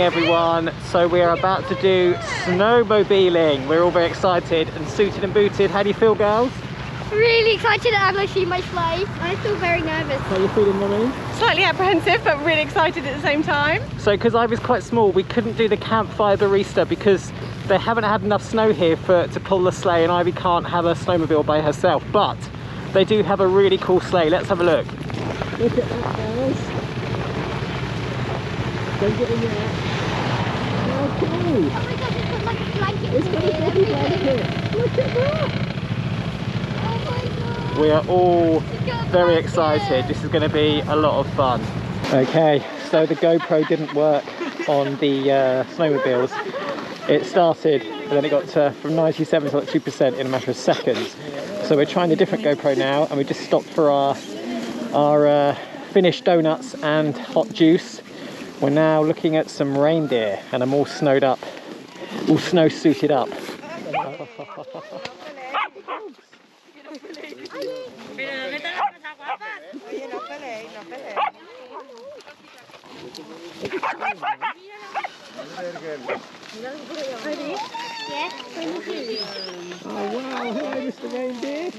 everyone. So we are about to do snowmobiling. We're all very excited and suited and booted. How do you feel, girls? Really excited and I see my sleigh. I feel very nervous. How are you feeling, Mummy? Slightly apprehensive, but really excited at the same time. So because Ivy's quite small, we couldn't do the Campfire Barista because they haven't had enough snow here to pull the sleigh, and Ivy can't have a snowmobile by herself. But they do have a really cool sleigh. Let's have a look. Look at that, girls. Don't get in there. Oh, cool. Oh my gosh, it's got like a blanket. It's got a blanket blanket. Look at that. Oh my god. We are all very excited. This is going to be a lot of fun. Okay, so the GoPro didn't work on the snowmobiles. It started and then it got to from 97 to like 2% in a matter of seconds. So we're trying a different GoPro now, and we just stopped for our finished donuts and hot juice. We're now looking at some reindeer, and I'm all snowed up, all snow suited up. Oh wow, hello Mr. Reindeer.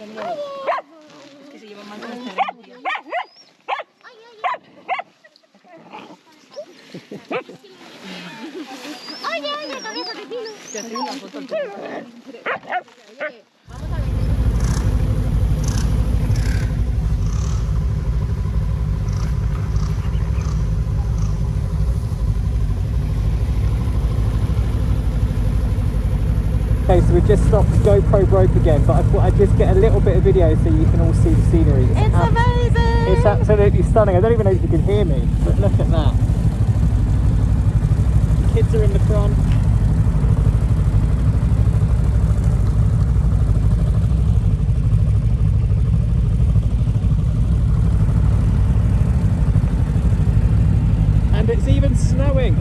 Okay, so we've just stopped. GoPro broke again, but I thought I'd just get a little bit of video so you can all see the scenery. It's amazing! It's absolutely stunning. I don't even know if you can hear me, but look at that. The kids are in the front. And it's even snowing.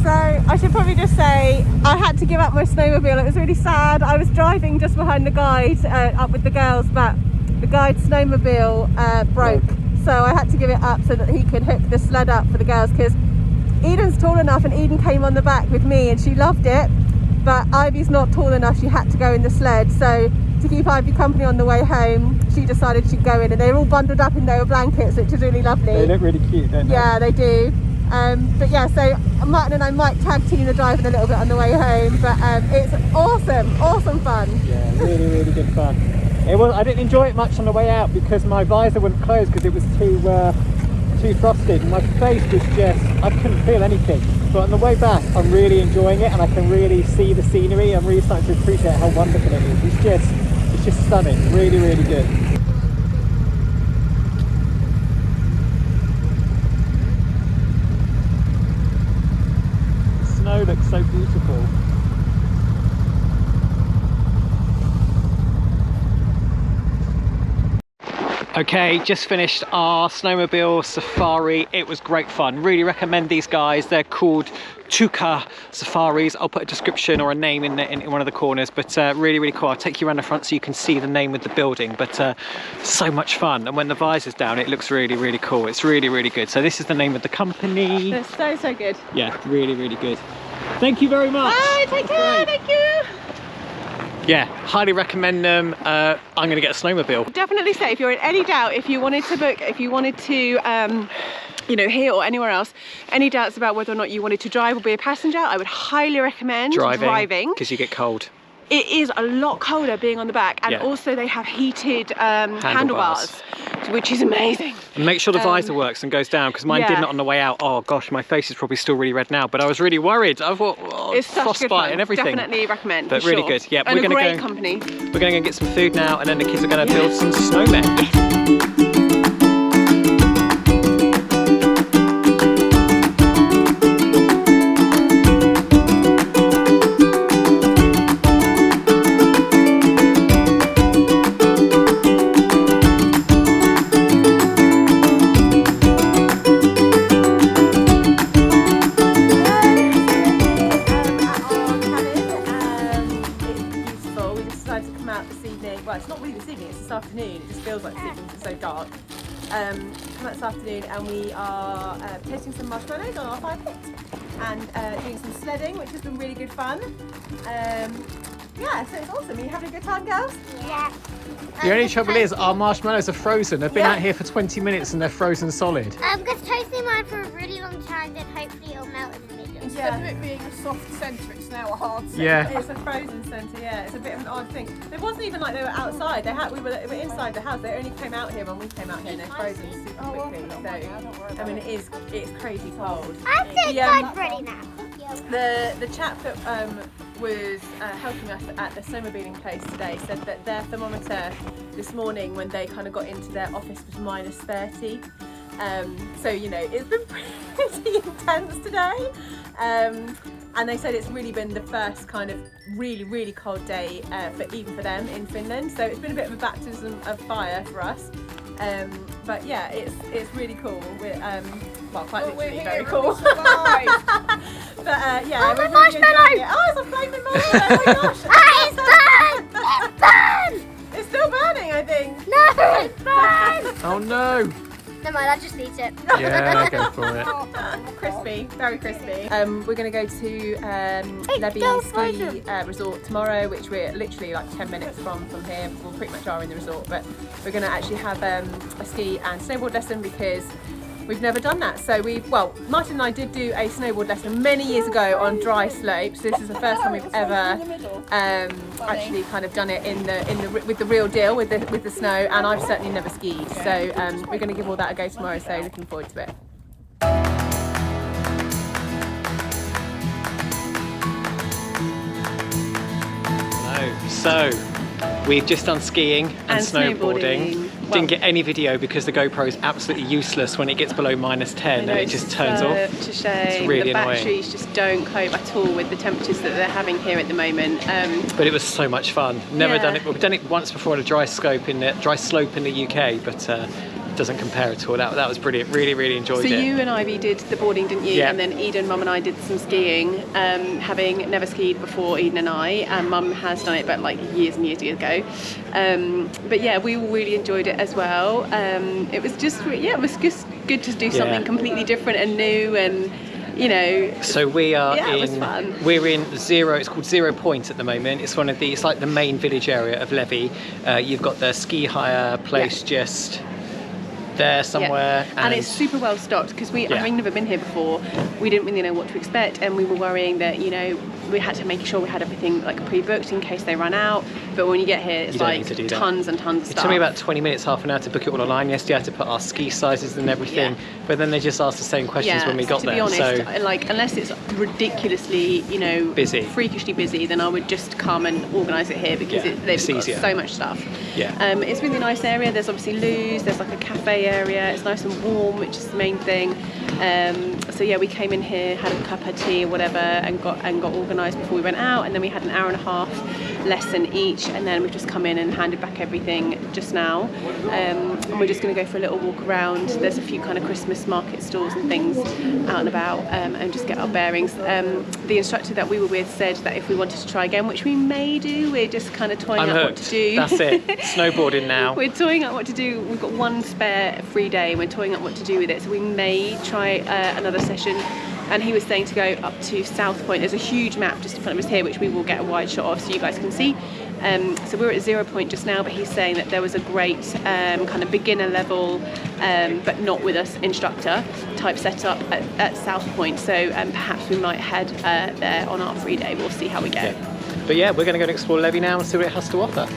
So I should probably just say I had to give up my snowmobile. It was really sad. I was driving just behind the guide up with the girls, but the guide's snowmobile broke. So I had to give it up so that he could hook the sled up for the girls, because Eden's tall enough and Eden came on the back with me and she loved it, but Ivy's not tall enough. She had to go in the sled. So to keep Ivy company on the way home, she decided she'd go in, and they're all bundled up in their blankets, which is really lovely. They look really cute, don't they? Yeah, they do. But yeah, so Martin and I might tag team the driving a little bit on the way home, but it's awesome fun. Yeah, really good fun. It was. I didn't enjoy it much on the way out because my visor wouldn't close because it was too frosted, and my face was just, I couldn't feel anything. But on the way back, I'm really enjoying it, and I can really see the scenery. I'm really starting to appreciate how wonderful it is. It's just stunning. Really good. Snow looks so beautiful. Okay, just finished our snowmobile safari. It was great fun. Really recommend these guys. They're called Chaga Safaris. I'll put a description or a name in one of the corners, but really cool. I'll take you around the front so you can see the name of the building, but so much fun. And when the visor's down, it looks really cool. It's really good. So this is the name of the company. They're so good. Yeah, really good. Thank you very much. Bye, take care, thank you. Yeah, highly recommend them. I'm going to get a snowmobile. Definitely say, if you're in any doubt, if you wanted to book, if you wanted to, you know, here or anywhere else, any doubts about whether or not you wanted to drive or be a passenger, I would highly recommend driving. Because you get cold. It is a lot colder being on the back, and also they have heated handlebars, which is amazing. And make sure the visor works and goes down, because mine didn't on the way out. Oh gosh, my face is probably still really red now, but I was really worried. I thought, oh, it's such good fun. And everything. Definitely recommend. But really good. Yeah, and we're going to go. Company. We're going to go get some food now, and then the kids are going to build some snowmen. Well, it's not really this evening, it's this afternoon. It just feels like this evening come out this afternoon, and we are tasting some marshmallows on our fire pit and doing some sledding, which has been really good fun. Yeah, so it's awesome. Are you having a good time, girls? Yeah. The only trouble is our marshmallows are frozen. They've been out here for 20 minutes and they're frozen solid. Because toasting mine for a really long time, then hopefully it'll melt in the middle. Instead of it being a soft centre, it's now a hard centre. Yeah. It's a frozen centre, yeah. It's a bit of an odd thing. It wasn't even like they were outside. We were inside the house. They only came out here when we came out here, and they're frozen super quickly. So, I mean, it's crazy cold. I think I'm ready now. The chap that was helping us at the snowmobiling place today said that their thermometer this morning when they kind of got into their office was -30. So, you know, it's been pretty intense today. And they said it's really been the first kind of really cold day even for them in Finland. So it's been a bit of a baptism of fire for us. But yeah, it's really cool. We're well, quite literally very cool. But yeah, Oh, we're my really enjoying marshmallow! it. Oh, it's a flaming marshmallow! Oh my gosh! It's burned! It's burned! It's still burning, I think. No, it's burned! Oh no! Never mind, I'll just eat it. Yeah, I'll go for it. Crispy, very crispy. We're going to go to Levi don't Ski Resort tomorrow, which we're literally like 10 minutes from here. We pretty much are in the resort, but we're going to actually have a ski and snowboard lesson because we've never done that. So Martin and I did do a snowboard lesson many years ago on dry slopes. This is the first time we've ever actually kind of done it with the real deal with the snow, and I've certainly never skied. So we're going to give all that a go tomorrow. So looking forward to it. So, we've just done skiing and snowboarding. Didn't get any video because the GoPro is absolutely useless when it gets below -10 and it just turns off. Such a shame. It's really the annoying. batteries just don't cope at all with the temperatures that they're having here at the moment. But it was so much fun. Never Yeah. done it. We've done it once before on a dry slope in the UK, but it doesn't compare at all. That was brilliant. Really enjoyed So it. you and Ivy did the boarding, didn't you? Yeah. And then Eden, Mum and I did some skiing, having never skied before, Eden and I, and Mum has done it, but like years and years ago. But yeah, we all really enjoyed it as well. It was just good to do something completely different and new, and you know. So we are it was fun. We're in Zero. It's called 0 Point at the moment. It's it's like the main village area of Levi. You've got the ski hire place just there somewhere, and it's super well stocked because having never been here before, we didn't really know what to expect, and we were worrying that we had to make sure we had everything like pre-booked in case they ran out. But when you get here, it's like tons and tons of stuff. It took me about 20 minutes, half an hour to book it all online. Yesterday I had to put our ski sizes and everything, but then they just asked the same questions when we got there. To be honest, like unless it's ridiculously, busy, freakishly busy, then I would just come and organise it here because they've got so much stuff. Yeah. It's a really nice area. There's obviously loos. There's like a cafe area. It's nice and warm, which is the main thing. So yeah, we came in here, had a cup of tea or whatever, and got organised before we went out, and then we had an hour and a half lesson each, and then we've just come in and handed back everything just now. And we're just going to go for a little walk around. There's a few kind of Christmas market stalls and things out and about, and just get our bearings. The instructor that we were with said that if we wanted to try again, which we may do, we're just kind of toying up what to do. That's it. Snowboarding now. We're toying up what to do. We've got one spare free day, and we're toying up what to do with it. So we may try another session. And he was saying to go up to South Point. There's a huge map just in front of us here, which we will get a wide shot of so you guys can see. So we're at 0 Point just now, but he's saying that there was a great kind of beginner level, but not with us, instructor type setup at South Point. So perhaps we might head there on our free day. We'll see how we go. Yeah. But yeah, we're going to go and explore Levi now and see what it has to offer.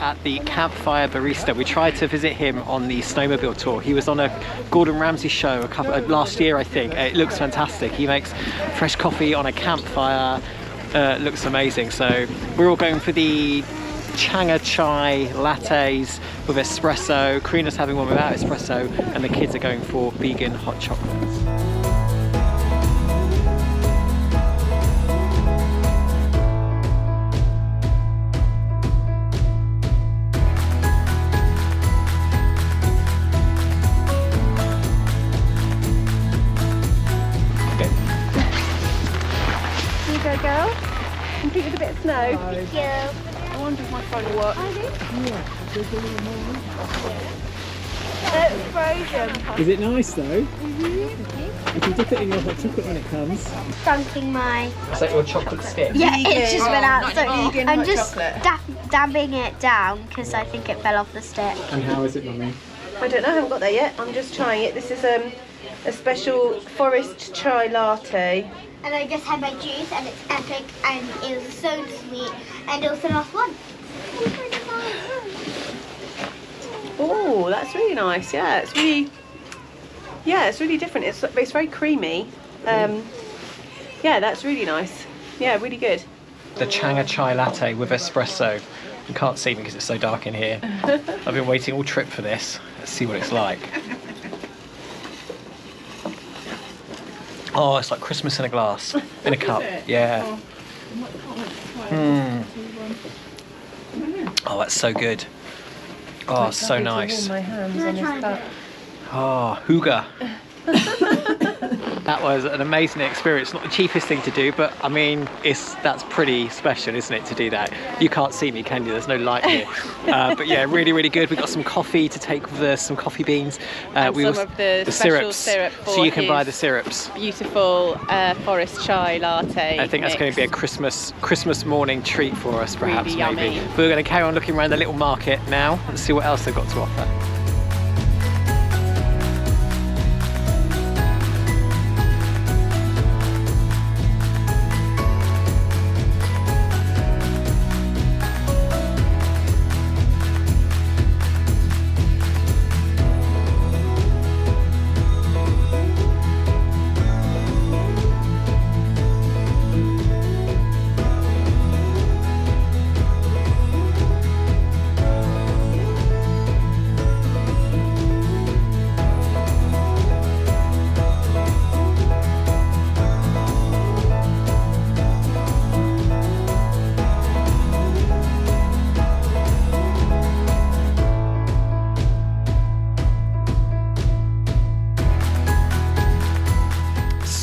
At the Campfire Barista. We tried to visit him on the snowmobile tour. He was on a Gordon Ramsay show last year, I think. It looks fantastic. He makes fresh coffee on a campfire. Looks amazing. So we're all going for the Chaga Chai Lattes with espresso. Karina's having one without espresso, and the kids are going for vegan hot chocolates. Go girl, complete with a bit of snow. Thank you. I wonder if my phone will work. Frozen. Is it nice though? If you dip it in your hot chocolate when it comes. Dunking my... Is that your chocolate stick? Yeah, it's just went out. So vegan I'm hot just chocolate. dabbing it down because I think it fell off the stick. And how is it, Mummy? I don't know, I haven't got there yet. I'm just trying it. This is a special forest chai latte. And I just had my juice and it's epic and it was so sweet and it was the last one. Oh, that's really nice. Yeah, it's really different. It's very creamy. Yeah, that's really nice. Yeah, really good. The Chaga Chai Latte with espresso. You can't see me because it's so dark in here. I've been waiting all trip for this. Let's see what it's like. Oh, it's like Christmas in a glass, in a cup. Yeah. Oh, that's so good. Oh, so nice. My hands on this cup. Oh, hygge. That was an amazing experience. Not the cheapest thing to do, but I mean, that's pretty special, isn't it, to do that? You can't see me, can you? There's no light here. But yeah, really, really good. We've got some coffee to take with us, some coffee beans. And some of the special syrup so you can buy the syrups. Beautiful forest chai latte. I think that's going to be a Christmas morning treat for us, perhaps, Really maybe. yummy. We're going to carry on looking around the little market now and see what else they've got to offer.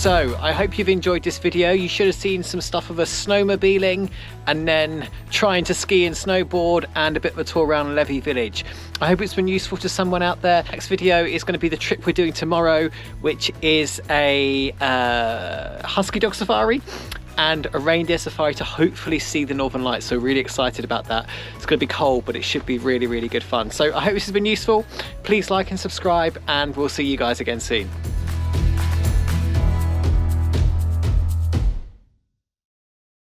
So I hope you've enjoyed this video. You should have seen some stuff of us snowmobiling and then trying to ski and snowboard and a bit of a tour around Levi Village. I hope it's been useful to someone out there. Next video is going to be the trip we're doing tomorrow, which is a husky dog safari and a reindeer safari to hopefully see the Northern Lights. So really excited about that. It's going to be cold, but it should be really, really good fun. So I hope this has been useful. Please like and subscribe, and we'll see you guys again soon.